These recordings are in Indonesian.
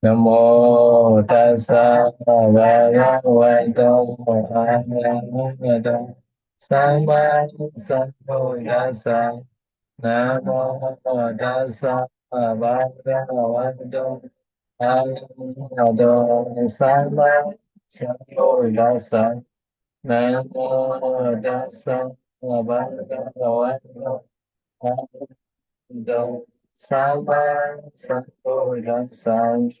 Namo tassa bhagavato arahato samma sambuddhassa. Namo tassa bhagavato arahato samma sambuddhassa. Namo tassa bhagavato arahato samma sambuddhassa.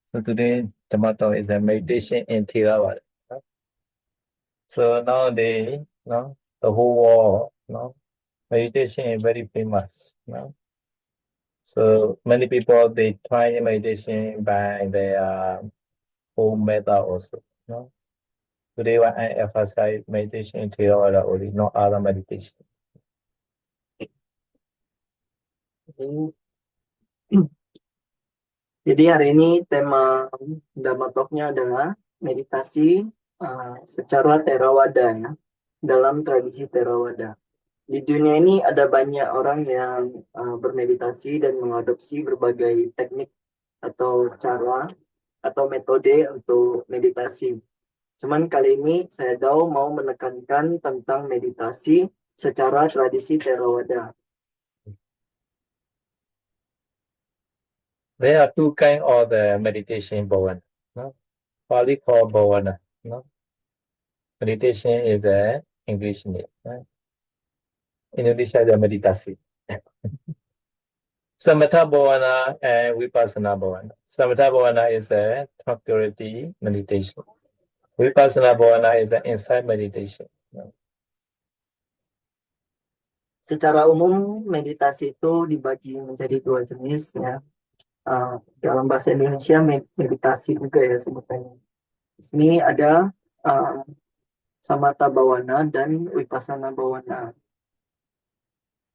So today, tomato is a meditation in Theravada. So nowadays, the whole world, meditation is very famous. So many people they try meditation by their own method also. Today, when I emphasize meditation in Theravada only, not other meditation. Jadi hari ini tema Dhamma Talk-nya adalah meditasi secara Theravada ya, dalam tradisi Theravada. Di dunia ini ada banyak orang yang bermeditasi dan mengadopsi berbagai teknik atau cara atau metode untuk meditasi. Cuman kali ini saya mau menekankan tentang meditasi secara tradisi Theravada. There are two kinds of the meditation bhavana. Pali called bhavana. Meditation is the English name. Indonesia is meditasi. Samatha bhavana and vipassana bhavana. Samatha bhavana is a tranquility meditation. Vipassana bhavana is the insight meditation. Secara umum meditasi itu dibagi menjadi dua jenis ya. Dalam bahasa Indonesia meditasi juga ya sebutannya. Di sini ada samatha bhavana dan vipassana bhavana.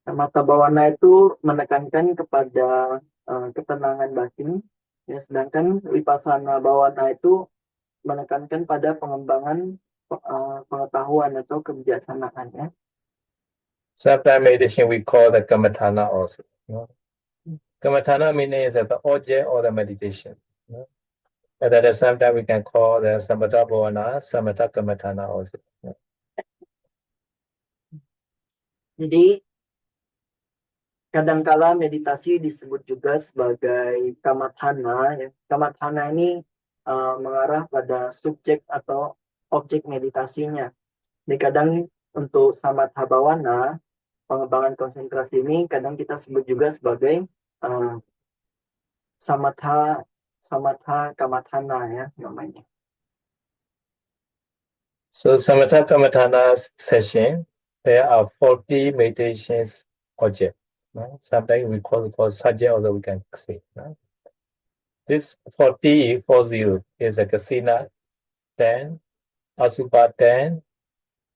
Samatha bhavana itu menekankan kepada ketenangan batin, ya, sedangkan vipassana bhavana itu menekankan pada pengembangan pengetahuan atau kebijaksanaan ya. Sometimes meditation we call the Kammatthana also. Kammatthana meaning is the object of the meditation. And at the same time we can call the Samatha bhavana, Samatha Kammatthana also. Jadi kadangkala meditasi disebut juga sebagai Kammatthana. Ya. Kammatthana ini mengarah pada subjek atau objek meditasinya. Jadi kadang untuk samatha bhavana, pengembangan konsentrasi ini kadang kita sebut juga sebagai samatha kammatthana ya namanya. So Samatha Kammatthana session, there are 40 meditations objects. Sometimes we call it subject, although we can say. This 40 is a Kasina 10, Asubha 10,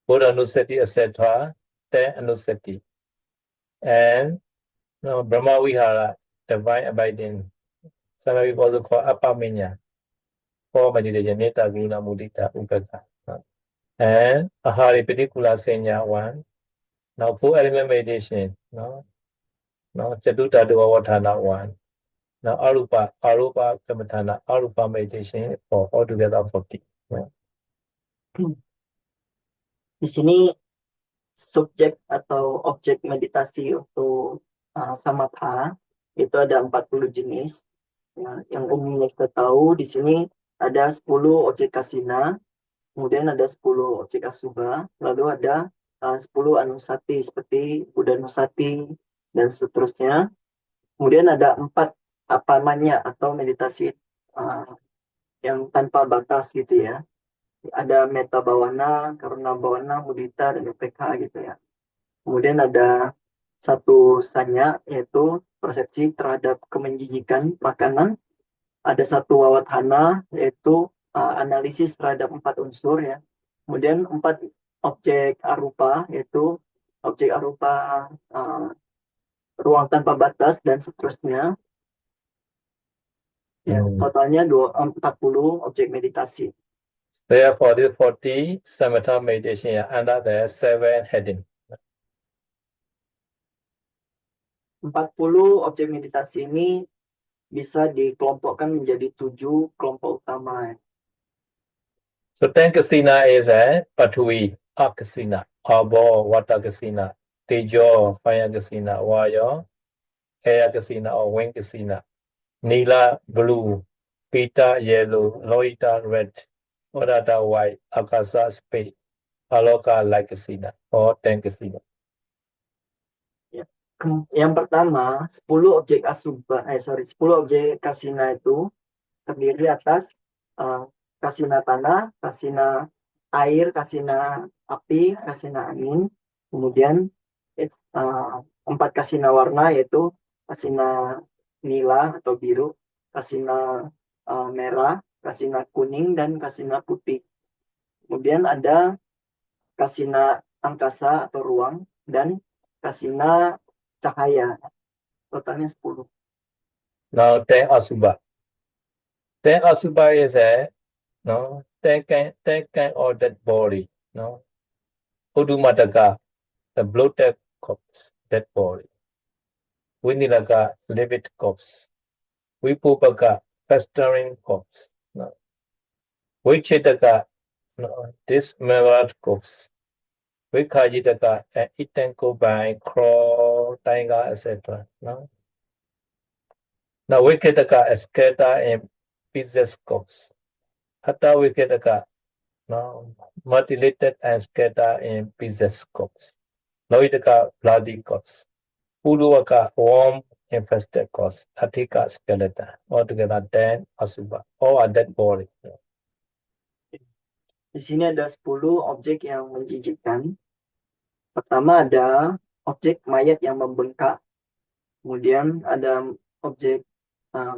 Buddha Anusati, etc., 10 Anusati. And Brahma Vihara, divine abiding. Some people also call Apamenya, 4 meditation, Netta, Guna, Mudita, Upekkha. And Ahari Patikula Senya 1. Now 4 element meditation, Chatuta Dvavatthana 1. Now Arupa Kammatthana, Arupa meditation for altogether 40. Di sini subjek atau objek meditasi untuk samatha itu ada 40 jenis. Ya, yang umumnya kita tahu di sini ada 10 objek kasina, kemudian ada 10 objek asubha, lalu ada 10 anusati seperti Buddha Nusati dan seterusnya. Kemudian ada 4 apamanya atau meditasi yang tanpa batas gitu ya. Ada metta bhavana, karuna bhavana, mudita, dan upekha gitu ya. Kemudian ada satu sanya, yaitu persepsi terhadap kemenjijikan makanan. Ada satu wawatthana, yaitu analisis terhadap 4 unsur ya. Kemudian 4 objek arupa, yaitu objek arupa ruang tanpa batas dan seterusnya. Ya, totalnya 40 objek meditasi. Therefore, this 40 samatha meditation are under the 7 heading. 40 objek meditasi ini bisa dikelompokkan menjadi 7 kelompok utama. So 10 kasina is a Pathui, Akasina, Abo, Water kasina, Tejo, Fire kasina, Waya, Air kasina or Wind kasina, Nila, Blue, Pita, Yellow, Loita, Red, Odata, White, Akasa, Spade, Aloka, Light kasina, or 10 kasina. Yang pertama, 10 objek 10 objek kasina itu terdiri atas kasina tanah, kasina air, kasina api, kasina angin, kemudian 4 kasina warna yaitu kasina nila atau biru, kasina merah, kasina kuning, dan kasina putih. Kemudian ada kasina angkasa atau ruang dan kasina cahaya. Totalnya 10. Now 10 Asubha. 10 Asubha is a 10 kind of dead body. Udumadaka, the bloated corpse, dead body. Vinilaka, livid corpse. Vipupaka, festering corpse. Vichitaka, dismembered corpse. Vikajitaka, an eaten by crow, tiger, etc. Now Vikitaka, a scatter in pieces corpse. Hatta Vikitaka, mutilated and scattered in pieces corpse. Loitaka, bloody corpse. Puluaka, worm infested corpse. Atika, skeleton. Altogether 10 Asubha. All are dead body. Di sini ada 10 objek yang menjijikkan. Pertama ada objek mayat yang membengkak. Kemudian ada objek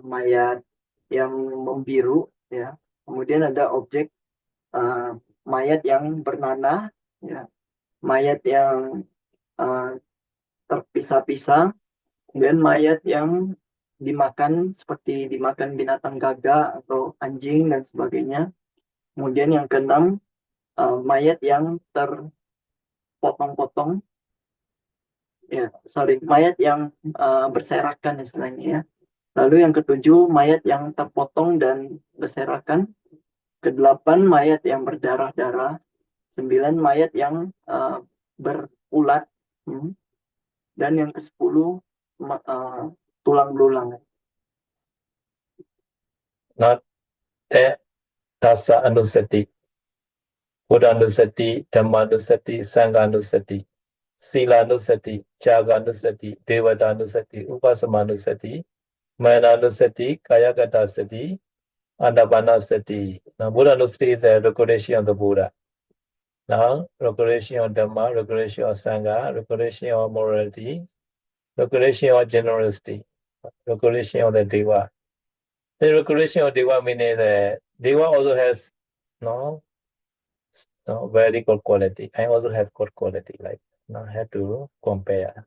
mayat yang membiru, ya. Kemudian ada objek mayat yang bernanah, ya. Mayat yang terpisah-pisah. Kemudian mayat yang dimakan seperti dimakan binatang gagak atau anjing dan sebagainya. Kemudian yang keenam, mayat yang terpotong-potong, mayat yang berserakan istilahnya, ya. Lalu yang ketujuh, mayat yang terpotong dan berserakan. Kedelapan, mayat yang berdarah-darah. 9, mayat yang berulat. Dan yang ke-10, tulang belulang. Not Tasa Anusati, Buddha Anusati, Dhamma Anusati, Sangha Anusati, Sila Anusati, Jaga Anusati, Devata Anusati, Upasama Anusati, Mana Anusati, Kayagata Sati, Anapana Sati. Now Buddha Anusati is a recognition of the Buddha. Now recognition of Dhamma, recognition of Sangha, recognition of morality, recognition of generosity, recognition of the Deva. The recognition of Deva means that Deva also has very good quality. I also have good quality. Like I have to compare.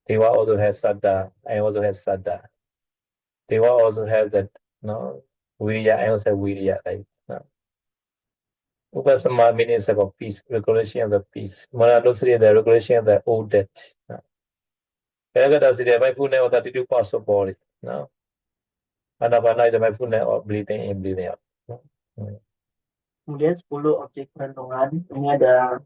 Deva also has Saddha. I also have Saddha. Deva also has that Virya. I also have Virya. Like Upasama means about peace, regulation of the peace. Manadosri, the regulation of the old debt. Kayagata Siddhi, mindfulness of 32 parts of body. Anapana is the mindfulness of breathing in, breathing out. Kemudian 10 objek perenungan. Ini ada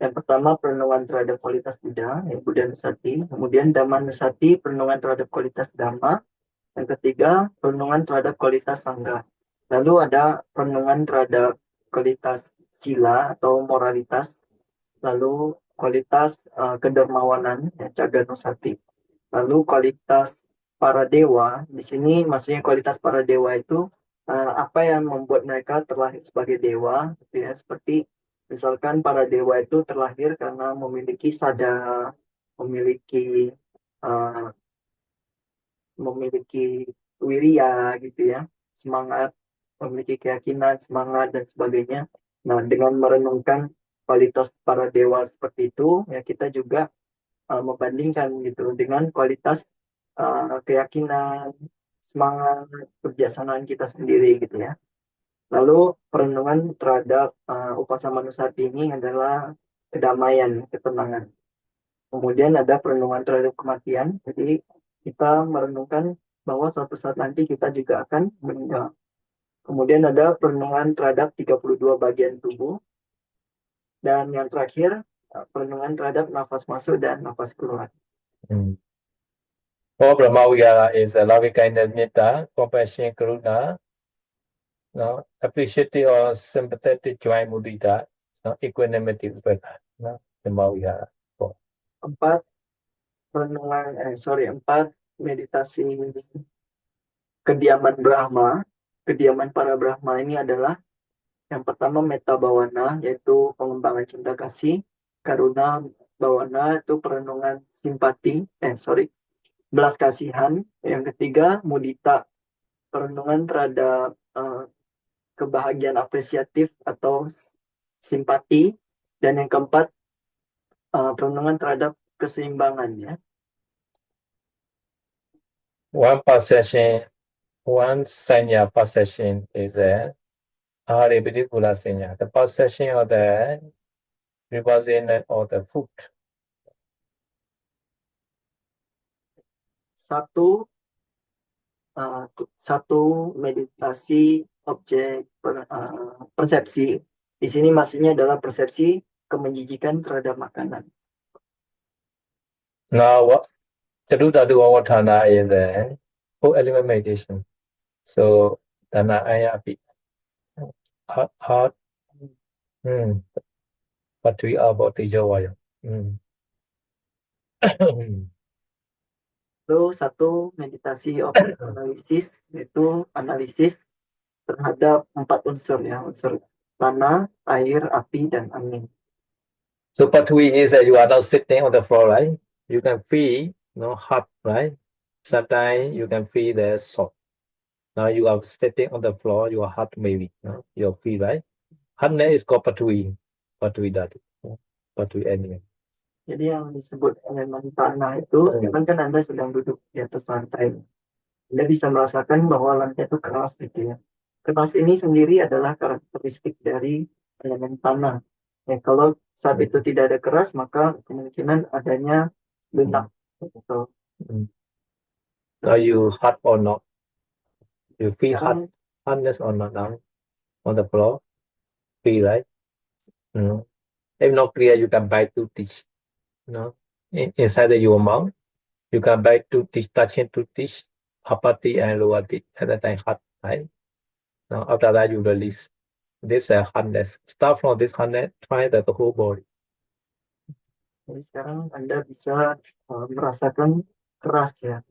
yang pertama perenungan terhadap kualitas Buddha, yang Buddha Nusati. Kemudian Dhamma Nusati, perenungan terhadap kualitas Dhamma. Yang ketiga, perenungan terhadap kualitas Sangha. Lalu ada perenungan terhadap kualitas sila atau moralitas. Lalu kualitas kedermawanan, Caga Nusati. Lalu kualitas para dewa, di sini maksudnya kualitas para dewa itu apa yang membuat mereka terlahir sebagai dewa, gitu ya. Seperti misalkan para dewa itu terlahir karena memiliki sadar, memiliki wirya, gitu ya, semangat, memiliki keyakinan, semangat, dan sebagainya. Nah, dengan merenungkan kualitas para dewa seperti itu, ya kita juga membandingkan gitu dengan kualitas keyakinan, semangat, kebijaksanaan kita sendiri, gitu ya. Lalu perenungan terhadap Upasama Nusati ini adalah kedamaian, ketenangan. Kemudian ada perenungan terhadap kematian. Jadi kita merenungkan bahwa suatu saat nanti kita juga akan meninggal. Kemudian ada perenungan terhadap 32 bagian tubuh. Dan yang terakhir, perenungan terhadap nafas masuk dan nafas keluar. For Brahmavihara is a loving kindness, metta, compassion, karuna, no, appreciative or sympathetic joy, mudita, no, equanimity, upekkha, no, Brahmavihara. Empat meditasi kediaman Brahma. Kediaman para Brahma ini adalah yang pertama metta bawana, yaitu pengembangan cinta kasih. Karuna bawana itu perenungan simpati, belas kasihan. Yang ketiga mudita, perenungan terhadap kebahagiaan apresiatif atau simpati. Dan yang keempat perenungan terhadap keseimbangan, ya. One sanya possession is a Aharipatipula sanya, the possession of the representation of the food. Satu meditasi objek persepsi. Di sini maksudnya adalah persepsi kemenjijikan terhadap makanan. Now, Chatutadu Avatana is the four element meditation. So, Dana Ayapi. Heart. Patri Abati Jawaya. Lalu satu meditasi objek analisis, yaitu analisis terhadap 4 unsur, ya, unsur tanah, air, api, dan angin. So Patri is you are now sitting on the floor, right? You can feel hot, right? Sometimes you can feel the salt. Now you are sitting on the floor, you are hot maybe, your feet, right? Hotness is called Patri. Patri Dadu. Patri anyway. Jadi yang disebut elemen tanah itu, sekarang kan Anda sedang duduk di atas lantai. Anda bisa merasakan bahwa lantai itu keras gitu, ya. Keras ini sendiri adalah karakteristik dari elemen tanah. Ya, kalau saat itu tidak ada keras, maka kemungkinan adanya lunak. Gitu. Are you hot or not? You feel hotness or not now on the floor? Feel, right? If not clear, you can bite to teach. Inside your mouth, you can bite to teach, touching to teach, upper teeth and lower teeth at the time hot, right? Now after that you release this hotness. Start from this hotness, try the whole body. Jadi sekarang Anda bisa merasakan keras, ya.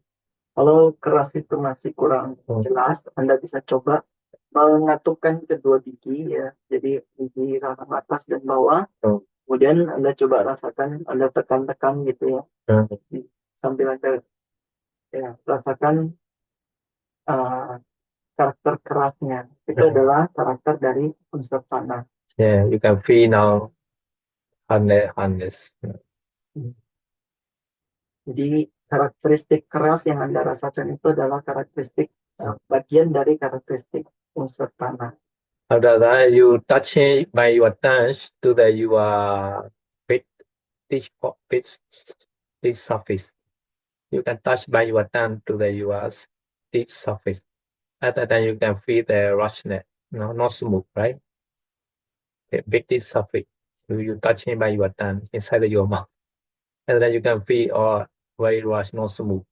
Kalau keras itu masih kurang jelas, Anda bisa coba mengatupkan kedua gigi, ya. Jadi gigi rahang atas dan bawah. Kemudian Anda coba rasakan, Anda tekan-tekan gitu, ya. Sambil Anda rasakan karakter kerasnya. Itu adalah karakter dari unsur tanah. Yeah, you can feel now hotness. Jadi karakteristik keras yang Anda rasakan itu adalah karakteristik bagian dari karakteristik unsur tanah. After that, you touching by your touch to your this surface. You can touch by your tongue to your teeth surface. At that time, you can feel the rushness, not smooth, right? The bit is surface. You touching by your tongue inside your mouth. And then you can feel very rush, not smooth.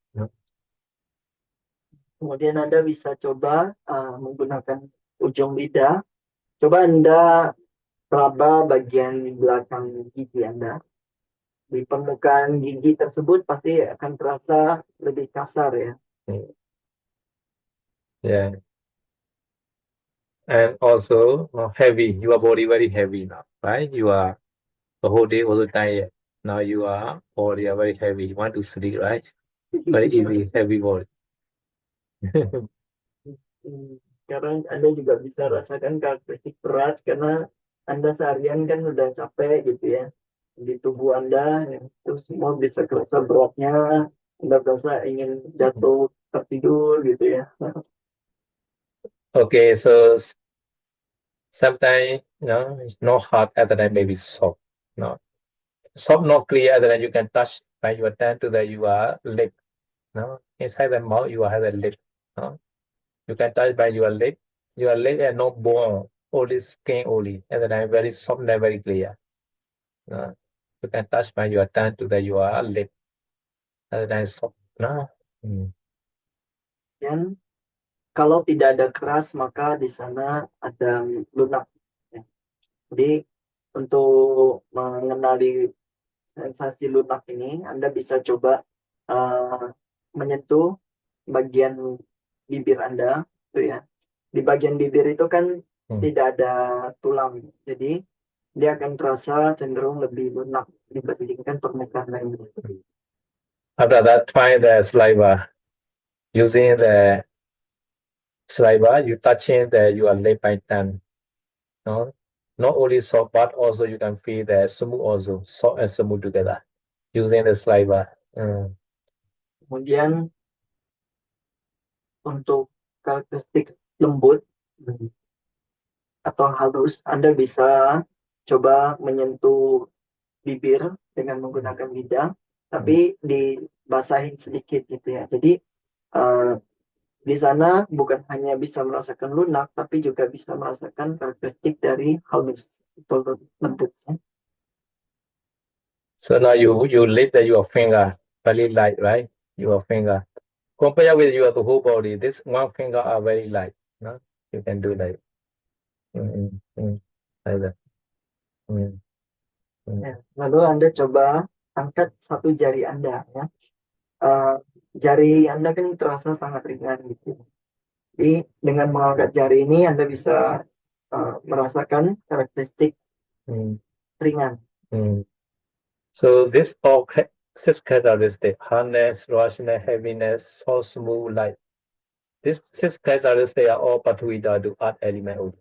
Kemudian Anda bisa coba menggunakan ujung lidah. Coba Anda raba bagian belakang gigi Anda. Di permukaan gigi tersebut pasti akan terasa lebih kasar, ya. Yeah. And also heavy. Your body very heavy now, right? You are the whole day all the time. Now you are body are very heavy. You want to sleep, right? Very easy, heavy body. Sekarang Anda juga bisa rasakan karakteristik berat karena Anda seharian kan udah capek gitu, ya. Di tubuh Anda, itu semua bisa kerasa beratnya. Anda merasa ingin jatuh tertidur gitu, ya. Okay, so sometimes it's not hard at the time, maybe soft. No, soft not clear at the time you can touch by your hand to your leg. No, inside the mouth you have a lip. No, you can touch by your lip. Your lip is no bone, only skin only, and then very soft and very clear. No, you can touch by your tongue to the your lip, and then soft. No. Dan kalau tidak ada keras, maka di sana ada lunak. Ya. Jadi untuk mengenali sensasi lunak ini, Anda bisa coba menyentuh bagian bibir Anda, itu ya. Di bagian bibir itu kan tidak ada tulang, jadi dia akan terasa cenderung lebih lunak dibandingkan permukaan lainnya. After that, try the saliva. Using the saliva, you touching your lip and tongue. No, not only soft, but also you can feel the smooth also, soft and smooth together using the saliva. Kemudian untuk karakteristik lembut atau halus, Anda bisa coba menyentuh bibir dengan menggunakan lidah, tapi dibasahin sedikit gitu ya. Jadi di sana bukan hanya bisa merasakan lunak, tapi juga bisa merasakan karakteristik dari halus atau lembutnya. So now you lift your finger very light, right? Your finger. Compare with your whole body, this one finger are very light. No? You can do that. Like that. Ya, lalu Anda coba angkat satu jari Anda ya. Jari Anda kan terasa sangat ringan gitu. Jadi dengan mengangkat jari ini Anda bisa merasakan karakteristik ringan. So this all six characteristics, hardness, roughness, heaviness, so smooth, light. These six characteristics are all Pathwi Dhatu, earth element only.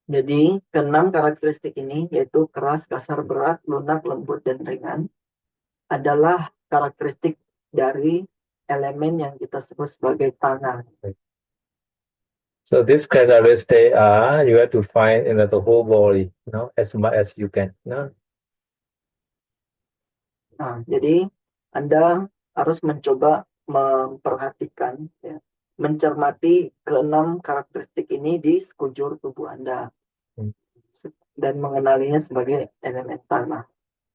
Jadi keenam karakteristik ini yaitu keras, kasar, berat, lunak, lembut, dan ringan adalah karakteristik dari elemen yang kita sebut sebagai tanah. So this characteristic you have to find in the whole body, as much as you can. Nah, jadi Anda harus mencoba memperhatikan, ya, mencermati keenam karakteristik ini di sekujur tubuh Anda dan mengenalinya sebagai elemen tanah.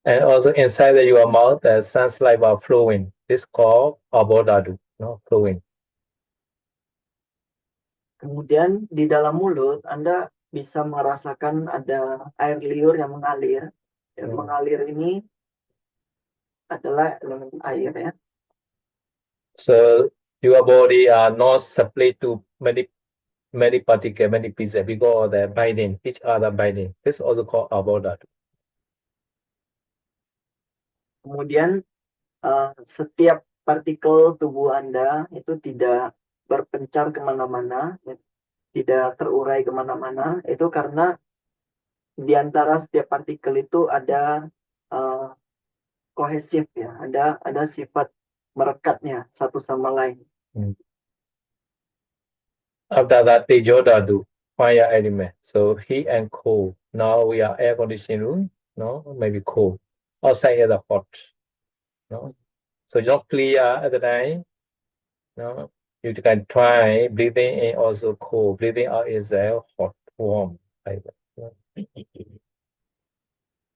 And also inside your mouth, there's some saliva flowing. This called abodhatu, flowing. Kemudian di dalam mulut Anda bisa merasakan ada air liur yang mengalir. Yang mengalir ini adalah elemen air ya. So your body are not split to many particles, many pieces because they're binding, each other binding. This also called abodhatu. Kemudian setiap partikel tubuh Anda itu tidak berpencar kemana-mana, tidak terurai kemana-mana, itu karena di antara setiap partikel itu ada kohesif ya, ada sifat merekatnya satu sama lain. After that, Tejodhatu, fire element. So heat and cold. Now we are air conditioning room, maybe cold. Outside is hot. So not clear at the time. You can try breathing in also cold. Breathing out is hot, warm. Like that.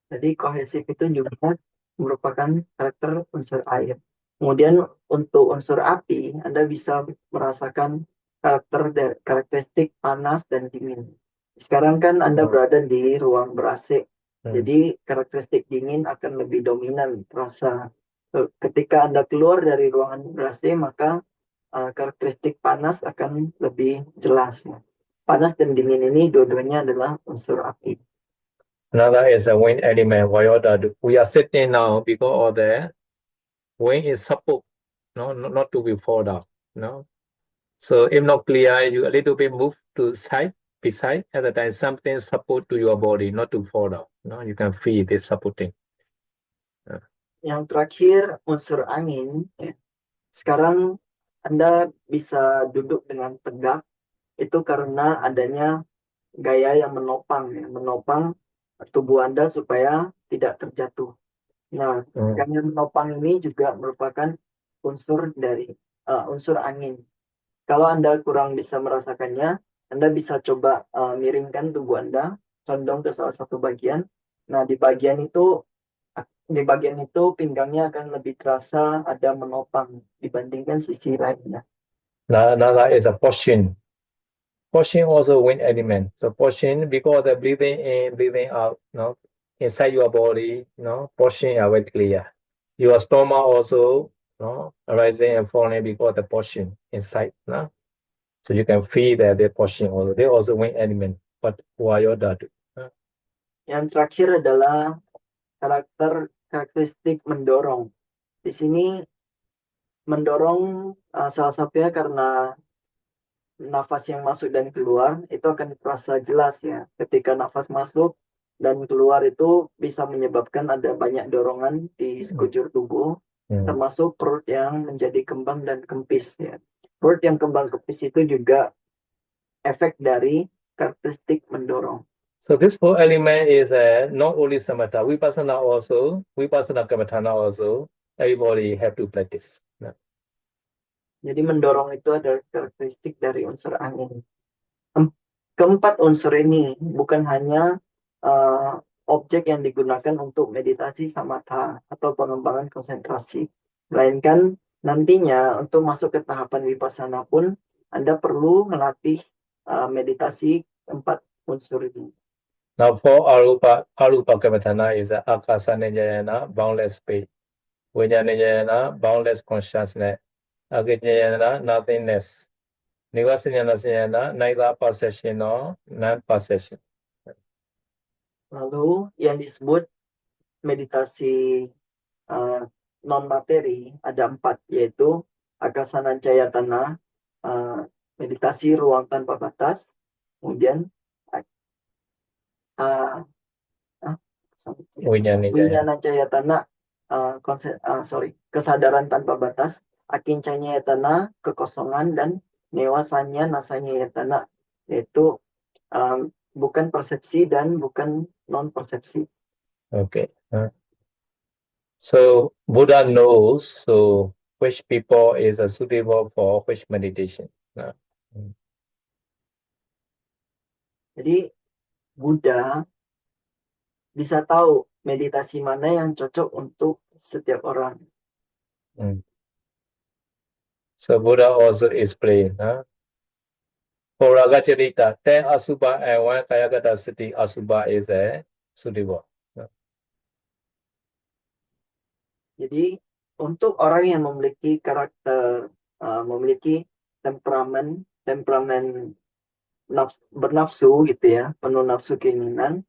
Jadi kohesif itu juga merupakan karakter unsur air. Kemudian untuk unsur api, Anda bisa merasakan karakteristik panas dan dingin. Sekarang kan Anda berada di ruang ber-AC, jadi karakteristik dingin akan lebih dominan terasa. Ketika Anda keluar dari ruangan ber-AC, maka karakteristik panas akan lebih jelas. Panas dan dingin ini dua-duanya adalah unsur api. Another is a wind element. We are sitting now because of the wind is support, not to be fall down. So if not clear, you a little bit move to side, beside, at the time something support to your body, not to fall down. You can feel this supporting. Yang terakhir unsur angin. Ya. Sekarang Anda bisa duduk dengan tegak, itu karena adanya gaya yang menopang tubuh Anda supaya tidak terjatuh. Nah, karena menopang ini juga merupakan unsur dari unsur angin. Kalau Anda kurang bisa merasakannya, Anda bisa coba miringkan tubuh Anda, condong ke salah satu bagian. Nah, di bagian itu pinggangnya akan lebih terasa ada menopang dibandingkan sisi lainnya. Now, another is a pushing. Pushing also wind element. So pushing because the breathing in, breathing out, inside your body, pushing are very clear. Your stomach also, rising and falling because the pushing inside, So you can feel that they're pushing also. They also wind element. But why are that? Yang terakhir adalah karakteristik mendorong. Di sini mendorong salah satunya karena nafas yang masuk dan keluar itu akan terasa jelas ya. Ketika nafas masuk dan keluar itu bisa menyebabkan ada banyak dorongan di sekujur tubuh, termasuk perut yang menjadi kembang dan kempis ya. Perut yang kembang kempis itu juga efek dari karakteristik mendorong. So this four element is not only samatha, vipassana kammatthana also. Everybody have to practice. Jadi mendorong itu adalah karakteristik dari unsur angin. Keempat unsur ini bukan hanya objek yang digunakan untuk meditasi samatha atau pengembangan konsentrasi, melainkan nantinya untuk masuk ke tahapan vipassana pun Anda perlu melatih meditasi empat unsur ini. Now for arupa kammatthana is akasa nijayana, boundless space. Vijnana nijayana, boundless consciousness. Agijnana, nothingness. Nivasanyana, neither perception nor non-perception. Lalu yang disebut meditasi non-materi ada 4, yaitu Akasananjayatana, meditasi ruang tanpa batas, kemudian Winyana-Jayatana, kesadaran tanpa batas, Akincanyayatana, kekosongan, dan Newasanya Nasanyayatana, yaitu bukan persepsi dan bukan non-persepsi. Okay. So Buddha knows which people is suitable for which meditation. Jadi Buddha bisa tahu meditasi mana yang cocok untuk setiap orang. So Buddha also explained, for Raga Charita, 10 Asubha and 1 Kayagata Sati Asubha is suitable. Jadi untuk orang yang memiliki karakter, memiliki temperamen bernafsu gitu ya, penuh nafsu keinginan,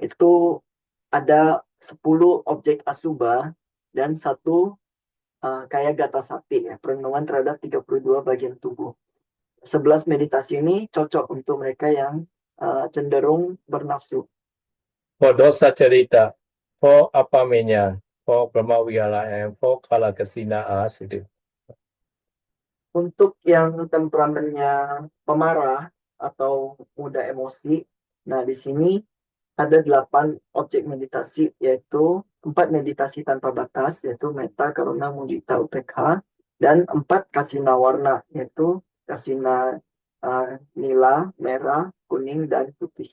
itu ada 10 objek asubha dan 1 kaya gata sati ya, perenungan terhadap 32 bagian tubuh. 11 meditasi ini cocok untuk mereka yang cenderung bernafsu. For dosa charita, for apamenya, for brahmavihara, and for kalakasina are suitable. Untuk yang temperamennya pemarah atau mudah emosi, nah di sini ada 8 objek meditasi, yaitu 4 meditasi tanpa batas, yaitu metta, karuna, mudita, upekha, dan 4 kasina warna, yaitu kasina nila, merah, kuning, dan putih.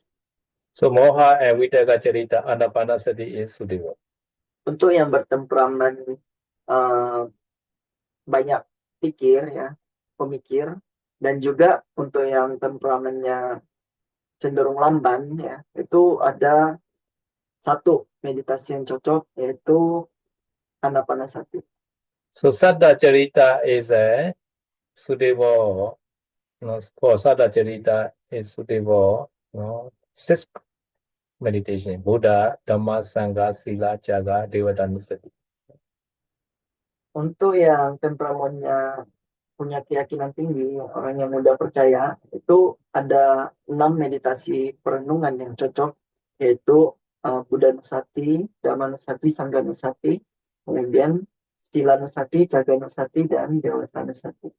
So moha and vitaka charita, anapanasati is suitable. Untuk yang bertemperamen banyak pikir ya, pemikir, dan juga untuk yang temperamennya cenderung lamban ya, itu ada 1 meditasi yang cocok, yaitu Anapanasati. So saddha charita is suitable. For saddha charita is suitable. 6 meditation: Buddha, Dhamma, Sangha, Sila, Jaga, Devatanusati. Untuk yang temperamennya punya keyakinan tinggi, orang yang mudah percaya, itu ada 6 meditasi perenungan yang cocok, yaitu Buddha Nusati, Dhamma Nusati, Sangha Nusati, kemudian Sila Nusati, Jaga Nusati, dan Dewata Nusati.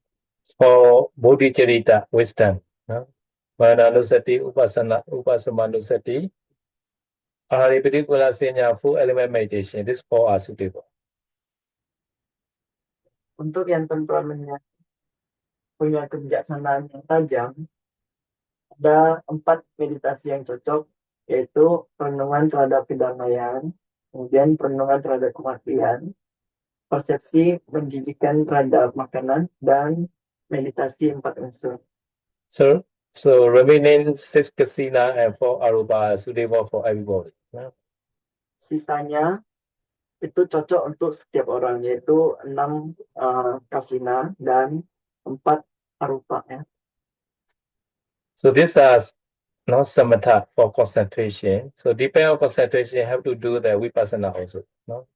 For Bodhicharita, wisdom, Mananusati, Upasama Nusati, Aharipadipula Senya full element meditation. These four are suitable. Untuk yang temperamennya punya kebijaksanaan yang tajam, ada 4 meditasi yang cocok, yaitu perenungan terhadap kedamaian, kemudian perenungan terhadap kematian, persepsi menjijikan terhadap makanan, dan meditasi 4 unsur. So remaining 6 kasina and 4 arupa are suitable for everybody. Sisanya itu cocok untuk setiap orang, yaitu 6 kasina dan 4 arupa. Ya. So these are not samatha for concentration. So depending on concentration, you have to do the vipassana also. No?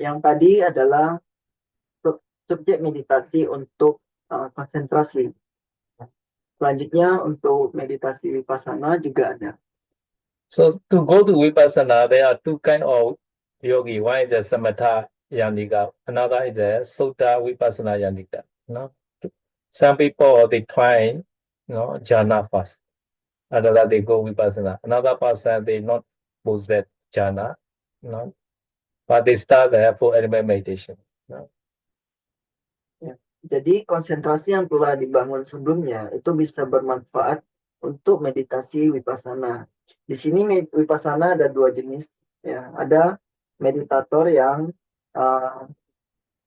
Yang tadi adalah subjek meditasi untuk konsentrasi. Selanjutnya untuk meditasi vipassana juga ada. So to go to vipassana, there are 2 kind of yogi. One is the samatha yandika, another is the sutta vipassana yandika. No? Some people they try jhana first. Another they go vipassana. Another person they not possess jhana, no? But they start the full element meditation. No? Ya. Jadi konsentrasi yang telah dibangun sebelumnya itu bisa bermanfaat untuk meditasi vipassana. Di sini vipassana ada 2 jenis. Ya. Ada meditator yang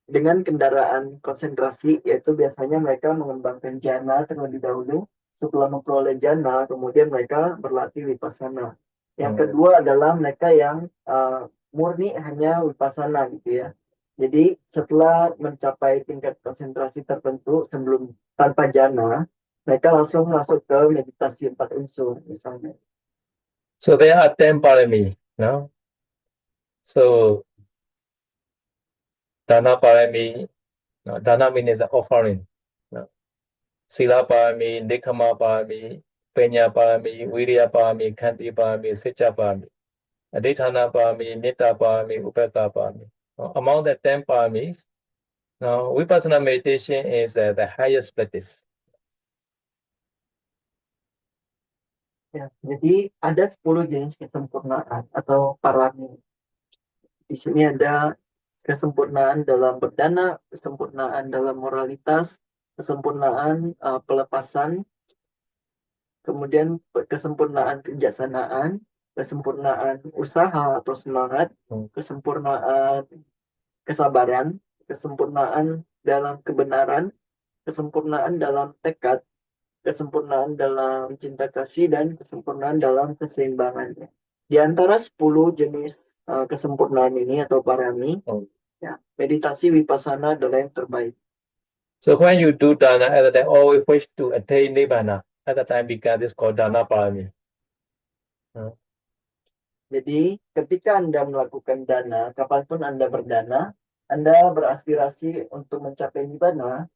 dengan kendaraan konsentrasi, yaitu biasanya mereka mengembangkan jhana terlebih dahulu. Setelah memperoleh jhana, kemudian mereka berlatih vipassana. Yang kedua adalah mereka yang murni hanya vipassana gitu ya. Jadi setelah mencapai tingkat konsentrasi tertentu sebelum tanpa jhana, mereka langsung masuk ke meditasi 4 unsur misalnya. So there are 10 parami, no? So dana parami, no? Dana means offering. No? Sila parami, nikama parami, penya parami, virya parami, khanti parami, sicca parami, adhitthana parami, nitta parami, upekkha parami. Among the 10 paramis, now vipassana meditation is the highest practice. Ya, jadi ada 10 jenis kesempurnaan atau parami. Di sini ada kesempurnaan dalam berdana, kesempurnaan dalam moralitas, kesempurnaan pelepasan, kemudian kesempurnaan kebijaksanaan, kesempurnaan usaha atau semangat, kesempurnaan kesabaran, kesempurnaan dalam kebenaran, kesempurnaan dalam tekad, kesempurnaan dalam cinta kasih, dan kesempurnaan dalam keseimbangan. Di antara 10 jenis kesempurnaan ini atau parami, ya, meditasi vipassana adalah yang terbaik. So when you do dana, at the time always wish to attain nibbana. At the time become this called dana parami. Jadi ketika Anda melakukan dana, kapanpun Anda berdana, Anda beraspirasi untuk mencapai nibbana,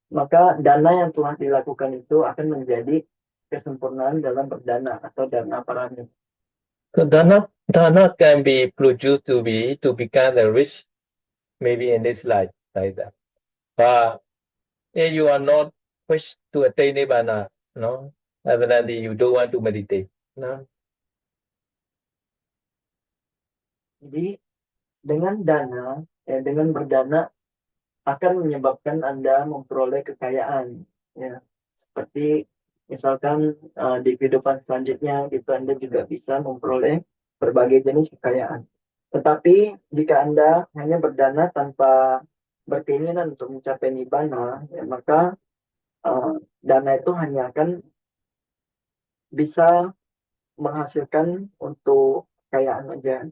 maka dana yang telah dilakukan itu akan menjadi kesempurnaan dalam berdana atau dana parami. So dana can be produced to become the rich, maybe in this life, like that. But if you are not wish to attain nibbana, no, evidently you don't want to meditate. No. Jadi dengan dana, dengan berdana akan menyebabkan Anda memperoleh kekayaan, ya. Seperti misalkan di kehidupan selanjutnya itu Anda juga bisa memperoleh berbagai jenis kekayaan. Tetapi jika Anda hanya berdana tanpa berkeinginan untuk mencapai nibbana, ya, maka dana itu hanya akan bisa menghasilkan untuk kekayaan aja,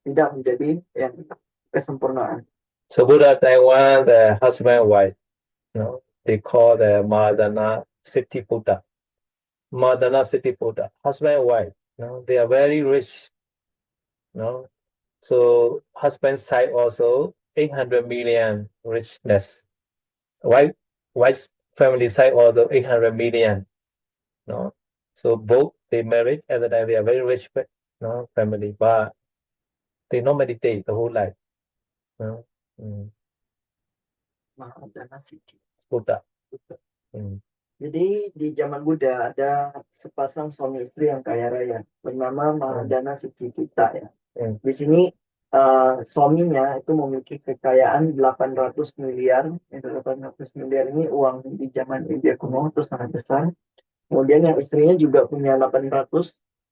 tidak menjadi yang kesempurnaan. So Buddha Taiwan, the husband and wife, they call the Madana City Buddha. Madana City Buddha, husband and wife, they are very rich. So husband side also 800 million richness. Wife family side also 800 million. So both they married at the time they are very rich family, but they not meditate the whole life. Madana City Buddha. Jadi di zaman Buddha ada sepasang suami istri yang kaya raya bernama Mahadana Sikitita ya. Di sini suaminya itu memiliki kekayaan 800 miliar. 800 miliar ini uang di zaman India kuno itu sangat besar. Kemudian yang istrinya juga punya 800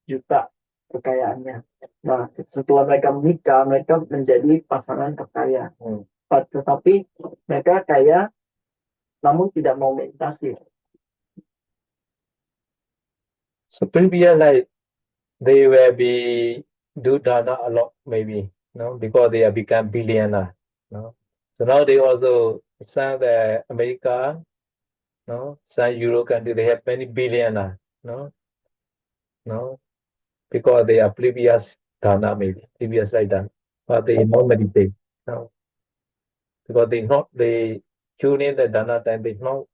juta kekayaannya. Nah, setelah mereka menikah, mereka menjadi pasangan terkaya. Tetapi mereka kaya namun tidak mau meditasi. So previous like they will be do dana a lot maybe, because they have become billionaire. So now they also some the America, some Euro country they have many billionaire, because they are previous dana maybe previous like that, but they not meditate, because they tune in the dana time they don't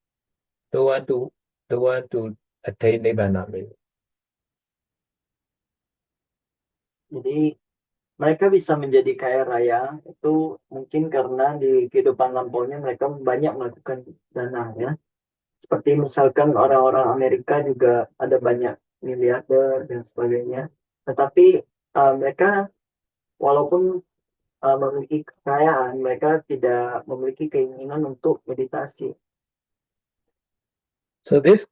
want to attain nibbana maybe. Jadi mereka bisa menjadi kaya raya itu mungkin karena di kehidupan lampaunya mereka banyak melakukan dana ya. Seperti misalkan orang-orang Amerika juga ada banyak miliarder dan sebagainya. Tetapi mereka walaupun memiliki kekayaan, mereka tidak memiliki keinginan untuk meditasi. So this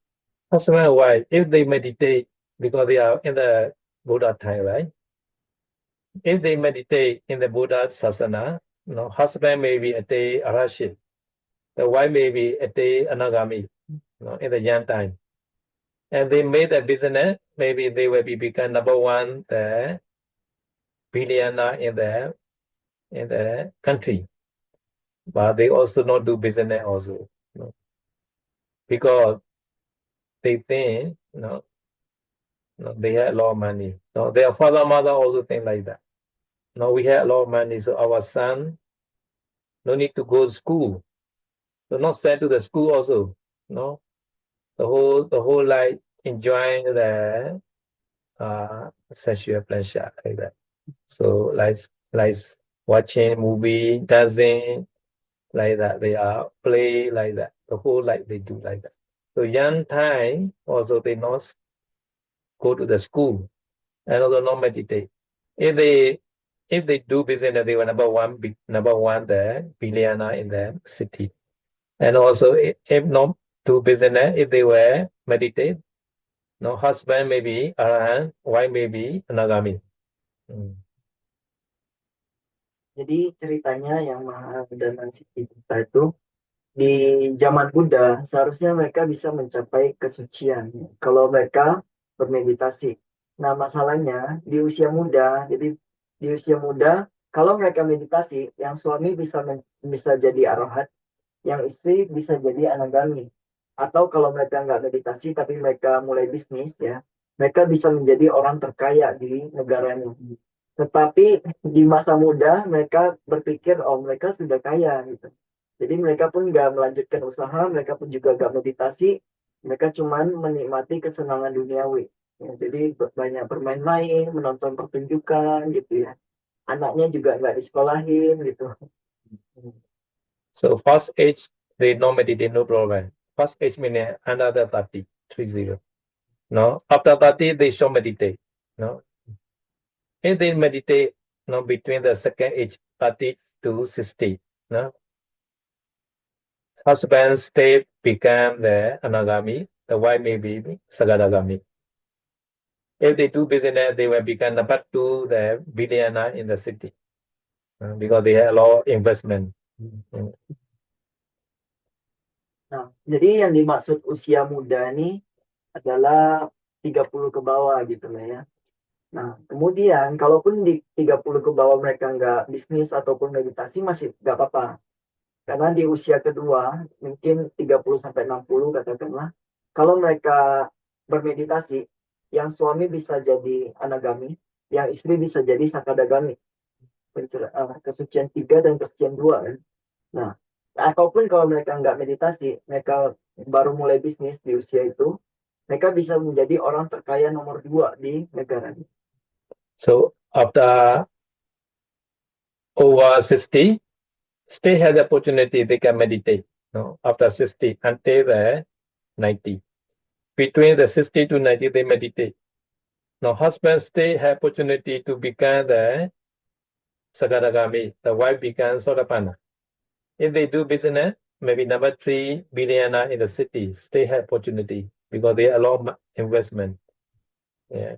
husband and wife, if they meditate, because they are in the Buddha time, right? If they meditate in the Buddha sasana, husband may be attain arahant, the wife may be attain anagami, in the young time. And they made a business, maybe they will be become number one, the billionaire in the country. But they also not do business also, because they think, they have a lot of money. Their father, mother also think like that. We have a lot of money, so our son no need to go to school. So not send to the school also. The whole life enjoying the sexual pleasure like that. So like watching movie, dancing, like that. They are play like that. The whole life they do like that. So young time also they not go to the school and also not meditate. If they do business, they were number one the billionaire in the city. And also if not do business, if they were meditate, husband maybe arahant, wife maybe anagami. Jadi ceritanya yang Mahadana Sikitita itu di zaman Buddha seharusnya mereka bisa mencapai kesucian kalau mereka bermeditasi. Nah, masalahnya di usia muda, jadi di usia muda kalau mereka meditasi, yang suami bisa jadi arahat, yang istri bisa jadi anagami. Atau kalau mereka nggak meditasi tapi mereka mulai bisnis ya, mereka bisa menjadi orang terkaya di negaranya. Tetapi di masa muda mereka berpikir, oh mereka sudah kaya gitu. Jadi mereka pun nggak melanjutkan usaha, mereka pun juga nggak meditasi, mereka cuman menikmati kesenangan duniawi. Ya, jadi banyak bermain-main, menonton pertunjukan gitu ya. Anaknya juga nggak disekolahin gitu. So first age they not meditate, no problem. First age meaning another 30, 30. After 30 they should meditate. If they meditate, between the second age 30 to 60, husband stay become the anagami, the wife may be sagadagami. If they do business, they will become number two, the billionaire in the city, because they have a lot of investment. Nah, jadi yang dimaksud usia muda ini adalah 30 ke bawah gitu lah ya. Nah, kemudian kalaupun di 30 ke bawah mereka nggak bisnis ataupun meditasi masih nggak apa-apa. Karena di usia kedua, mungkin 30 sampai 60 katakanlah, kalau mereka bermeditasi, yang suami bisa jadi anagami, yang istri bisa jadi sakadagami. Kesucian 3 dan kesucian 2 kan. Nah, ataupun kalau mereka nggak meditasi, mereka baru mulai bisnis di usia itu, mereka bisa menjadi orang terkaya nomor 2 di negaranya. So after over 60, still have the opportunity they can meditate. After 60 until 90. Between the 60 to 90, they meditate. Now, husband still have opportunity to become the Sagadagami. The wife becomes Sotapanna. If they do business, maybe number 3 billionaire in the city still have opportunity because they allow investment. Yeah.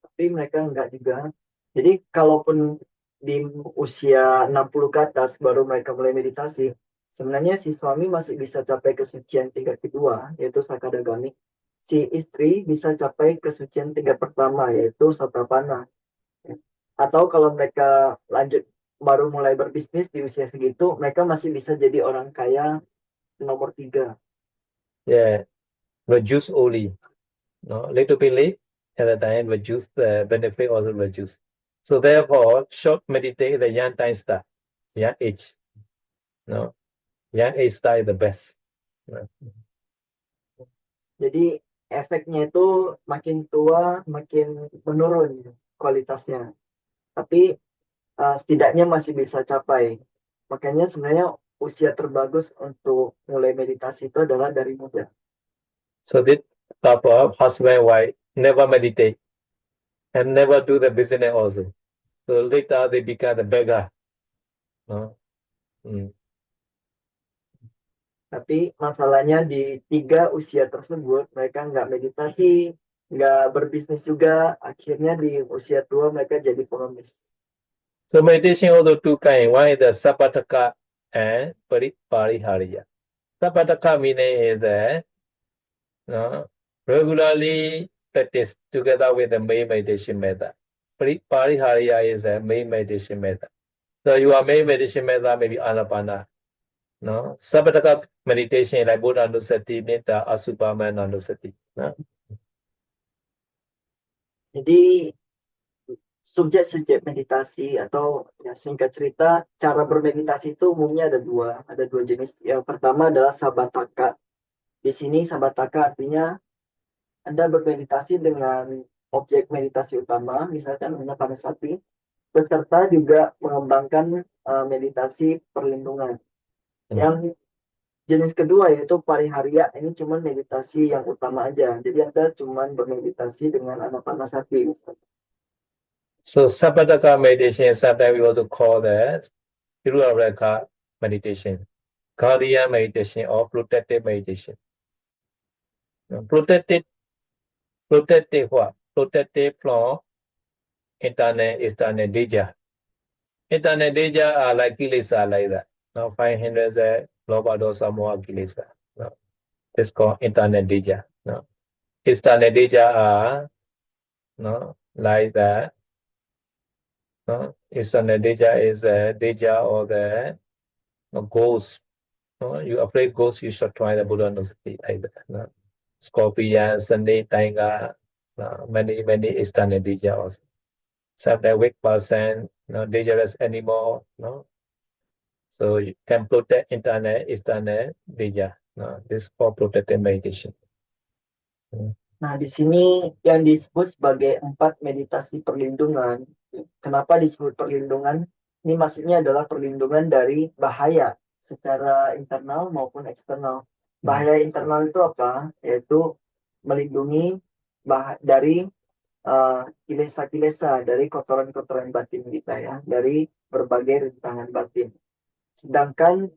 Tapi mereka enggak juga. Jadi kalaupun di usia 60 ke atas baru mereka mulai meditasi, sebenarnya si suami masih bisa capai kesucian tingkat kedua, yaitu Sakadagami. Si istri bisa capai kesucian tingkat pertama, yaitu Sotapanna. Atau kalau mereka lanjut baru mulai berbisnis di usia segitu, mereka masih bisa jadi orang kaya nomor 3. Yeah, reduce only. No, little bit late at the time, reduce the benefit also reduce. So therefore, short meditate the young time start, young age. No, young age start is the best. No. Jadi efeknya itu makin tua makin menurun kualitasnya. Tapi setidaknya masih bisa capai. Makanya sebenarnya usia terbagus untuk mulai meditasi itu adalah dari muda. So this couple, husband and wife, never meditate and never do the business also. So later they become the beggar. No? Tapi masalahnya di 3 usia tersebut mereka nggak meditasi, nggak berbisnis juga. Akhirnya di usia tua mereka jadi pengemis. So meditation also two kind. One is the Sapataka and Parihariya. Sapataka meaning is that regularly practice together with the main meditation method. Parihariya is a main meditation method. So your main meditation method may be Anapana. No, Sapataka meditation like Buddha Nusati, Metta, Asubhama, Nusati. No? Jadi subjek-subjek meditasi atau ya singkat cerita cara bermeditasi itu umumnya ada dua jenis. Yang pertama adalah Sabataka. Di sini Sabataka artinya Anda bermeditasi dengan objek meditasi utama, misalkan Anapanasati, beserta juga mengembangkan meditasi perlindungan. Yang jenis kedua yaitu Parihariya, ini cuma meditasi yang utama aja. Jadi Anda cuma bermeditasi dengan Anapanasati. So Sapataka meditation, sometimes we also call that Tiruvaraka meditation, guardian meditation, or protective meditation. Protective what? Protective from internal, external danger. Internal danger are like kilesa like that. Now 500 Lobha Dosa Moha kilesa. No. It's called internal danger. No. External danger are like that. No. External danger is a danger of the ghost. No. You afraid ghosts, you should try the Buddha Nusati like that. No. Scorpion, snake, tiger, many external danger also. Sometimes weak person, dangerous animal, So you can protect internal, external danger. This for protective meditation. Nah, di sini yang disebut sebagai 4 meditasi perlindungan. Kenapa disebut perlindungan? Ini maksudnya adalah perlindungan dari bahaya secara internal maupun eksternal. Bahaya internal itu apa? Yaitu melindungi dari kilesa-kilesa, dari kotoran-kotoran batin kita ya, dari berbagai rintangan batin. Sedangkan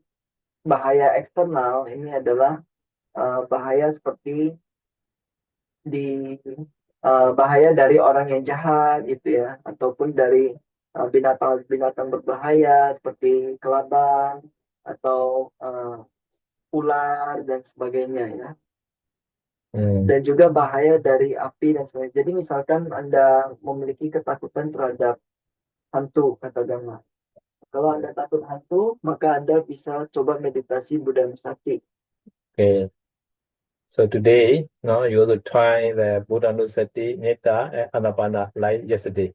bahaya eksternal ini adalah bahaya seperti bahaya dari orang yang jahat gitu ya, ataupun dari binatang-binatang berbahaya seperti kelabang atau ular dan sebagainya ya. Dan juga bahaya dari api dan sebagainya. Jadi misalkan Anda memiliki ketakutan terhadap hantu, kata Dhamma. Kalau Anda takut hantu, maka Anda bisa coba meditasi Buddha Nusati. Okay. So today, you also try the Buddha Nusati, Metta, and Anapana like yesterday.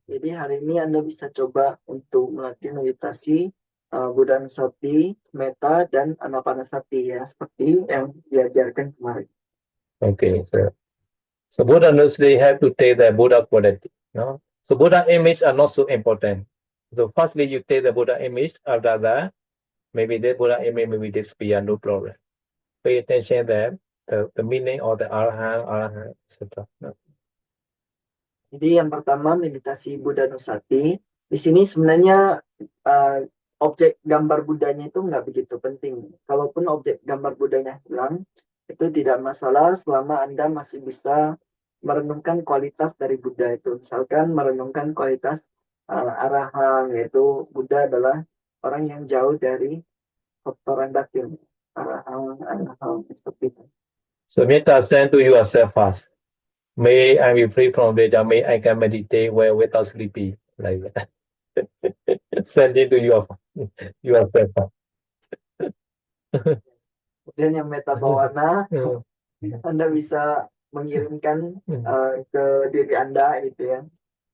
Jadi hari ini Anda bisa coba untuk melatih meditasi Buddha Nusati, Metta, dan Anapanasati ya, seperti yang diajarkan kemarin. Okay, so Buddha Nusati have to take the Buddha quality. So Buddha image are not so important. So firstly, you take the Buddha image. After that, maybe the Buddha image may be disappear, no problem. Pay attention that the meaning of the arahant, etc. Jadi yang pertama meditasi Buddha Nusati. Di sini sebenarnya objek gambar Buddhanya itu nggak begitu penting. Kalaupun objek gambar Buddhanya hilang, itu tidak masalah selama Anda masih bisa merenungkan kualitas dari Buddha itu. Misalkan merenungkan kualitas arahang, yaitu Buddha adalah orang yang jauh dari kotoran batin. Arahang, seperti itu. So metta send to yourself first. May I be free from Veda. May I can meditate well without sleepy, like that. Send it to yourself. Kemudian yang metta bawana, Anda bisa mengirimkan ke diri Anda gitu ya.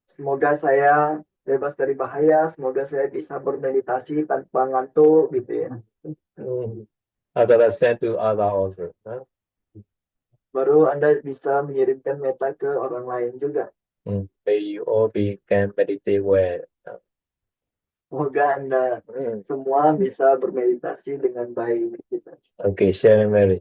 Semoga saya bebas dari bahaya, semoga saya bisa bermeditasi tanpa ngantuk gitu ya. Other send to other also. Baru Anda bisa mengirimkan metta ke orang lain juga. May you all can meditate well. Semoga Anda semua bisa bermeditasi dengan baik gitu. Okay, sharing Mary.